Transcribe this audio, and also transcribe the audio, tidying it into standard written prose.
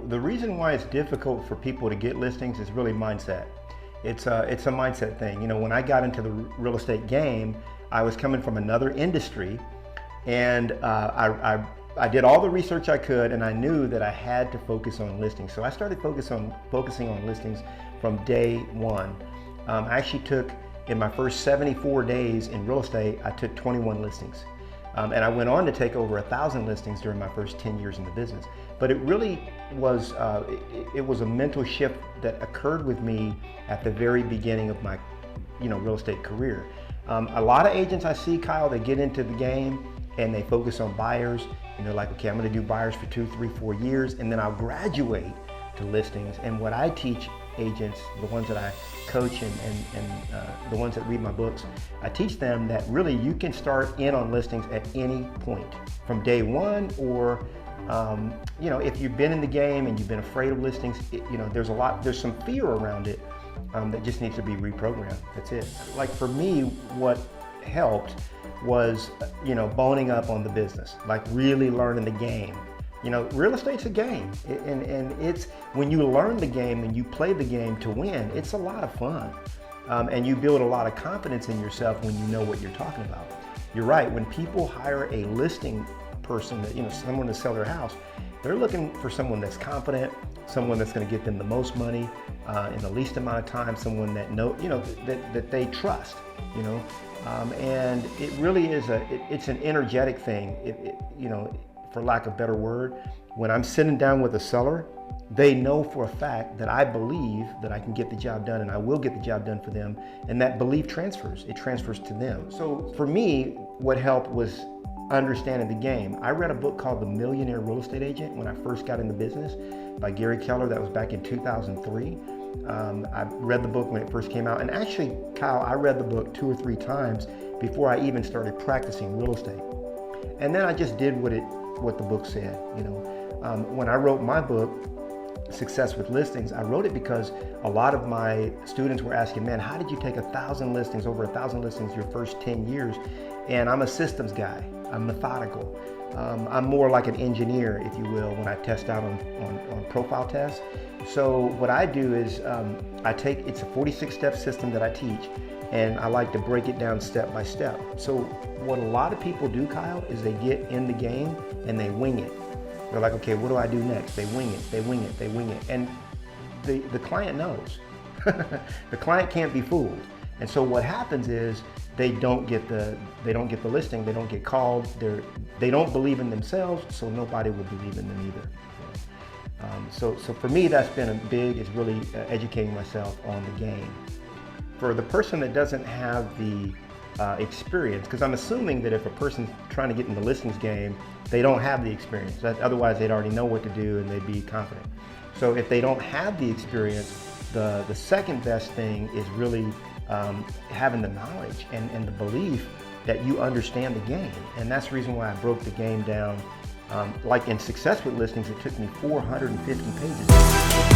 The reason why it's difficult for people to get listings is really mindset. It's a mindset thing. You know, when I got into the real estate game, I was coming from another industry, and I did all the research I could, and I knew that I had to focus on listings. So I started focusing on listings from day one. I actually took, in my first 74 days in real estate, I took 21 listings. And I went on to take over 1,000 listings during my first 10 years in the business. But it really was, it was a mental shift that occurred with me at the very beginning of my, real estate career. A lot of agents I see, Kyle, they get into the game and they focus on buyers, and they're like, okay, I'm gonna do buyers for 2, 3, 4 years, and then I'll graduate to listings. And what I teach agents, the ones that I coach and the ones that read my books, I teach them that really you can start in on listings at any point from day one, or if you've been in the game and you've been afraid of listings, there's some fear around it that just needs to be reprogrammed. That's it. Like for me, what helped was, boning up on the business, like really learning the game. Real estate's a game, and it's when you learn the game and you play the game to win, it's a lot of fun. And you build a lot of confidence in yourself when you know what you're talking about. You're right, when people hire a listing person, that someone to sell their house, they're looking for someone that's confident, someone that's going to get them the most money in the least amount of time, someone that that they trust. And it really is it's an energetic thing. For lack of a better word, when I'm sitting down with a seller, they know for a fact that I believe that I can get the job done, and I will get the job done for them, and that belief transfers. It transfers to them. So for me, what helped was understanding the game. I read a book called The Millionaire Real Estate Agent when I first got into business by Gary Keller. That was back in 2003. I read the book when it first came out, and actually, Kyle, I read the book 2 or 3 times before I even started practicing real estate. And then I just did what the book said. When I wrote my book, Success with Listings, I wrote it because a lot of my students were asking, man, how did you take 1,000 listings, over 1,000 listings your first 10 years? And I'm a systems guy. I'm methodical. I'm more like an engineer, if you will, when I test out on profile tests. So what I do is it's a 46-step system that I teach, and I like to break it down step by step. So what a lot of people do, Kyle, is they get in the game and they wing it. They're like, okay, what do I do next? They wing it, they wing it, they wing it. And the client knows. The client can't be fooled. And so what happens is they don't get the listing, they don't get called, they don't believe in themselves, so nobody will believe in them either. So for me, that's been is really educating myself on the game. For the person that doesn't have the experience, because I'm assuming that if a person's trying to get in the listings game, they don't have the experience. Otherwise, they'd already know what to do and they'd be confident. So if they don't have the experience, the second best thing is really having the knowledge and the belief that you understand the game. And that's the reason why I broke the game down. Like in Success with Listings, it took me 450 pages.